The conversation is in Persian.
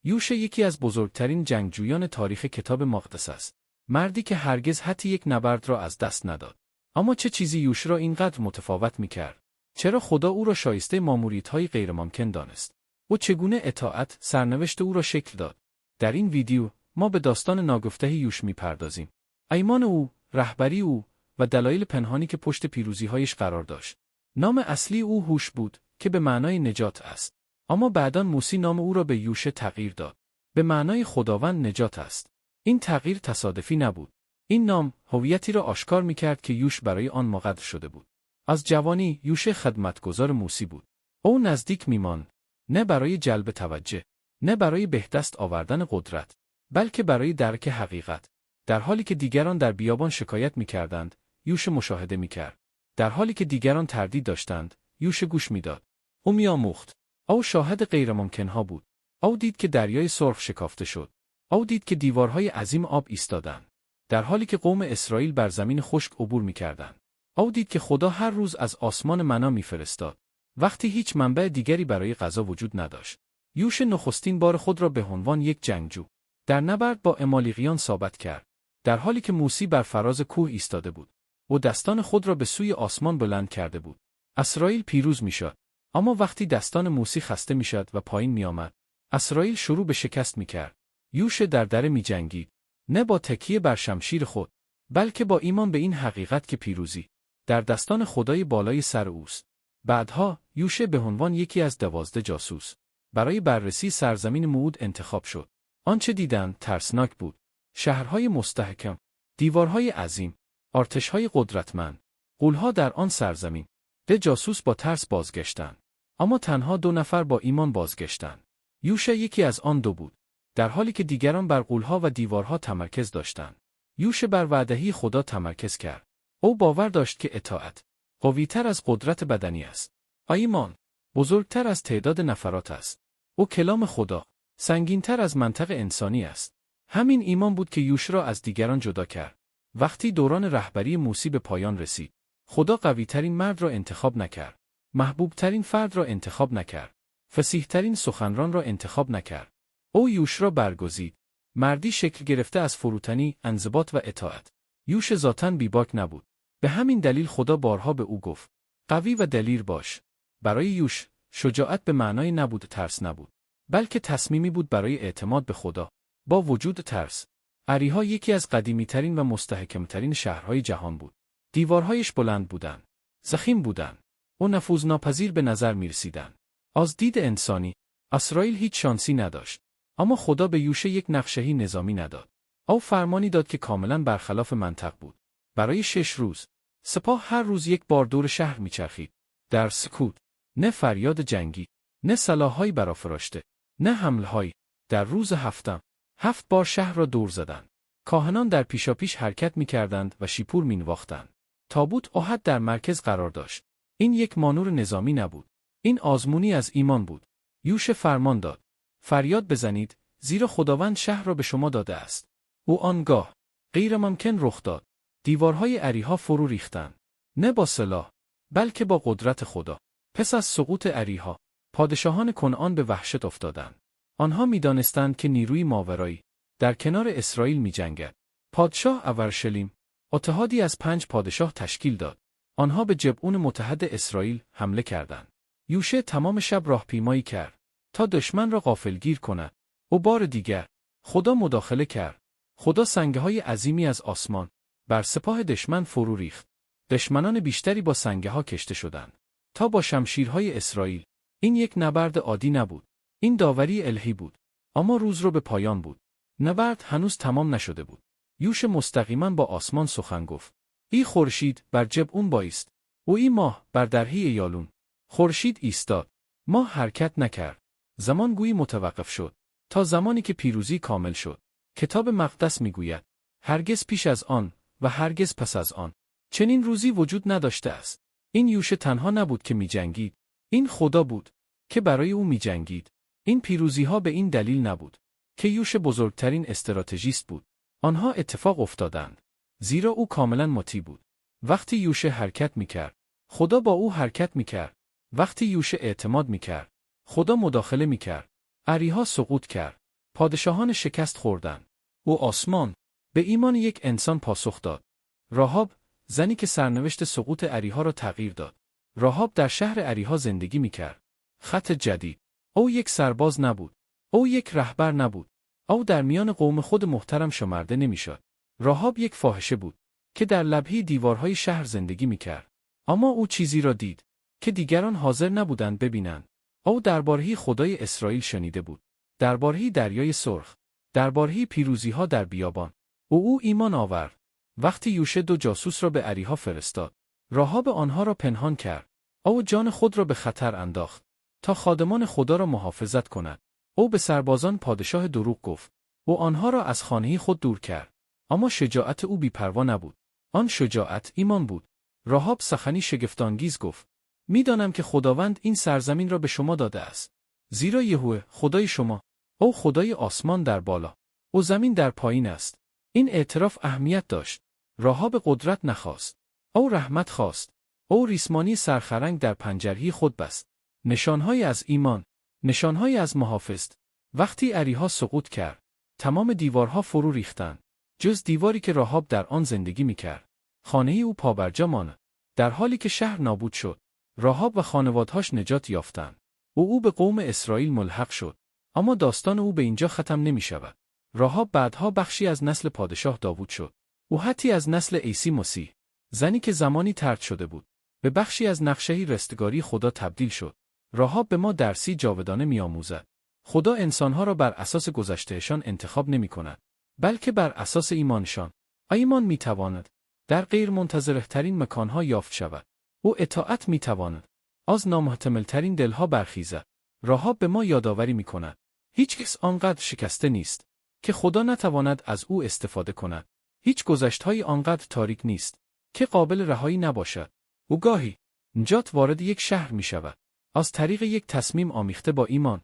یوشع یکی از بزرگترین جنگجویان تاریخ کتاب مقدس است. مردی که هرگز حتی یک نبرد را از دست نداد. اما چه چیزی یوشع را اینقدر متفاوت می‌کرد؟ چرا خدا او را شایسته ماموریت‌های غیرممکن دانست؟ او چگونه اطاعت سرنوشت او را شکل داد؟ در این ویدیو ما به داستان ناگفته یوشع می‌پردازیم. ایمان او، رهبری او و دلایل پنهانی که پشت پیروزی‌هایش قرار داشت. نام اصلی او هوش بود که به معنای نجات است. اما بعداً موسی نام او را به یوشع تغییر داد. به معنای خداوند نجات است. این تغییر تصادفی نبود. این نام هویتی را آشکار می‌کرد که یوشع برای آن مقدر شده بود. از جوانی یوشع خدمتگزار موسی بود. او نزدیک می‌ماند، نه برای جلب توجه، نه برای بهدست آوردن قدرت، بلکه برای درک حقیقت. در حالی که دیگران در بیابان شکایت می‌کردند، یوشع مشاهده می‌کرد. در حالی که دیگران تردید داشتند، یوشع گوش می‌داد. او می‌آموخت. او شاهد غیرممکن‌ها بود. او دید که دریای سرخ شکافته شد. او دید که دیوارهای عظیم آب ایستادند. در حالی که قوم اسرائیل بر زمین خشک عبور می‌کردند. او دید که خدا هر روز از آسمان منا می‌فرستاد. وقتی هیچ منبع دیگری برای غذا وجود نداشت. یوشع نخستین بار خود را به عنوان یک جنگجو در نبرد با امالیقیان ثابت کرد. در حالی که موسی بر فراز کوه ایستاده بود. او دستان خود را به سوی آسمان بلند کرده بود. اسرائیل پیروز می‌شد. اما وقتی دستان موسی خسته می‌شد و پایین می‌آمد، اسرائیل شروع به شکست می‌کرد. یوشع در دره می‌جنگید، نه با تکیه بر شمشیر خود، بلکه با ایمان به این حقیقت که پیروزی در دستان خدای بالای سر اوست. بعدها یوشع به عنوان یکی از 12 جاسوس برای بررسی سرزمین موعود انتخاب شد. آنچه دیدند ترسناک بود. شهرهای مستحکم، دیوارهای عظیم، ارتشهای قدرتمند، غول‌ها در آن سرزمین. 10 جاسوس با ترس بازگشتند، اما تنها 2 نفر با ایمان بازگشتند. یوشع یکی از آن 2 بود. در حالی که دیگران بر غول‌ها و دیوارها تمرکز داشتند، یوشع بر وعده خدا تمرکز کرد. او باور داشت که اطاعت قوی‌تر از قدرت بدنی است. ایمان بزرگتر از تعداد نفرات است. او کلام خدا سنگین‌تر از منطق انسانی است. همین ایمان بود که یوشع را از دیگران جدا کرد. وقتی دوران رهبری موسی به پایان رسید، خدا قوی‌ترین مرد را انتخاب نکرد. محبوب‌ترین فرد را انتخاب نکرد. فصیح‌ترین سخنران را انتخاب نکرد. او یوشع را برگزید. مردی شکل گرفته از فروتنی، انضباط و اطاعت. یوشع ذاتاً بیباک نبود. به همین دلیل خدا بارها به او گفت: قوی و دلیر باش. برای یوشع شجاعت به معنای نبود ترس نبود، بلکه تصمیمی بود برای اعتماد به خدا. با وجود ترس، اریحا یکی از قدیمی‌ترین و مستحکم‌ترین شهرهای جهان بود. دیوارهایش بلند بودند، ضخیم بودند و نفوذناپذیر به نظر می‌رسیدند. از دید انسانی، اسرائیل هیچ شانسی نداشت. اما خدا به یوشع یک نقشه‌ای نظامی نداد. او فرمانی داد که کاملاً برخلاف منطق بود. برای 6 روز، سپاه هر روز یک بار دور شهر می‌چرخید. در سکوت، نه فریاد جنگی، نه سلاح‌های برافراشته، نه حمله‌هایی. در روز هفتم، 7 بار شهر را دور زدند. کاهنان در پیشاپیش حرکت می‌کردند و شیپور می‌نواختند. تابوت احد در مرکز قرار داشت. این یک مانور نظامی نبود. این آزمونی از ایمان بود. یوشع فرمان داد: فریاد بزنید، زیرا خداوند شهر را به شما داده است. او آنگاه غیرممکن رخ داد. دیوارهای اریحا فرو ریختند. نه با سلاح، بلکه با قدرت خدا. پس از سقوط اریحا، پادشاهان کنعان به وحشت افتادند. آنها می‌دانستند که نیروی ماورایی در کنار اسرائیل می‌جنگد. پادشاه اورشلیم اتحادی از 5 پادشاه تشکیل داد. آنها به جبعون متحد اسرائیل حمله کردند. یوشع تمام شب راهپیمایی کرد تا دشمن را غافلگیر کند. و بار دیگر خدا مداخله کرد. خدا سنگ‌های عظیمی از آسمان بر سپاه دشمن فرو ریخت. دشمنان بیشتری با سنگ‌ها کشته شدند تا با شمشیرهای اسرائیل. این یک نبرد عادی نبود. این داوری الهی بود. اما روز رو به پایان بود. نبرد هنوز تمام نشده بود. یوشع مستقیما با آسمان سخن گفت: ای خورشید بر جبعون بایست. و ای ماه بر درهی یالون. خورشید ایستاد. ماه حرکت نکرد. زمان گویی متوقف شد تا زمانی که پیروزی کامل شد. کتاب مقدس میگوید: هرگز پیش از آن و هرگز پس از آن چنین روزی وجود نداشته است. این یوشع تنها نبود که می‌جنگید. این خدا بود که برای او می‌جنگید. این پیروزی‌ها به این دلیل نبود که یوشع بزرگترین استراتژیست بود. آنها اتفاق افتادند زیرا او کاملاً مطیع بود. وقتی یوشع حرکت می‌کرد، خدا با او حرکت می‌کرد. وقتی یوشع اعتماد می‌کرد، خدا مداخله می‌کرد. اریحا سقوط کرد. پادشاهان شکست خوردند. او آسمان به ایمان یک انسان پاسخ داد. راهاب، زنی که سرنوشت سقوط اریحا را تغییر داد. راهاب در شهر اریحا زندگی می‌کرد. خط جدید. او یک سرباز نبود. او یک رهبر نبود. او در میان قوم خود محترم شمرده نمی‌شد. راهاب یک فاحشه بود که در لبه دیوارهای شهر زندگی می‌کرد. اما او چیزی را دید که دیگران حاضر نبودند ببینند. او درباره خدای اسرائیل شنیده بود. درباره دریای سرخ. درباره پیروزی‌ها در بیابان. او ایمان آورد. وقتی یوشع 2 جاسوس را به اریحا فرستاد، راهاب آنها را پنهان کرد. او جان خود را به خطر انداخت تا خادمان خدا را محافظت کند. او به سربازان پادشاه دروغ گفت. او آنها را از خانه خود دور کرد. اما شجاعت او بی‌پروا نبود. آن شجاعت ایمان بود. راهاب سخنی شگفت‌انگیز گفت. می‌دانم که خداوند این سرزمین را به شما داده است. زیرا یهوه خدای شما، او خدای آسمان در بالا، او زمین در پایین است. این اعتراف اهمیت داشت. راهاب قدرت نخواست. او رحمت خواست. او ریسمانی سرخرنگ در پنجرهی خود بست. نشانهای از ایمان، نشانهای از محافظت. وقتی اریحا سقوط کرد، تمام دیوارها فرو ریختند، جز دیواری که راهاب در آن زندگی می‌کرد. خانه او پابرجا ماند. در حالی که شهر نابود شد، راهاب و خانواده‌اش نجات یافتند. او به قوم اسرائیل ملحق شد. اما داستان او به اینجا ختم نمی‌شود. راهاب بعدها بخشی از نسل پادشاه داوود شد. او حتی از نسل عیسی مسیح، زنی که زمانی طرد شده بود، به بخشی از نقشه رستگاری خدا تبدیل شد. راهاب به ما درسی جاودانه می‌آموزد. خدا انسانها را بر اساس گذشتهشان انتخاب نمی‌کند، بلکه بر اساس ایمانشان. ایمان می‌تواند در غیرمنتظره‌ترین مکانها یافت شود. او اطاعت می‌تواند از نامحتمل‌ترین دلها برخیزد. راهاب به ما یادآوری می‌کند هیچ کس آنقدر شکسته نیست که خدا نتواند از او استفاده کند. هیچ گذشته‌ای آنقدر تاریک نیست که قابل رهایی نباشد. او گاهی نجات وارد یک شهر می‌شود از طریق یک تصمیم آمیخته با ایمان.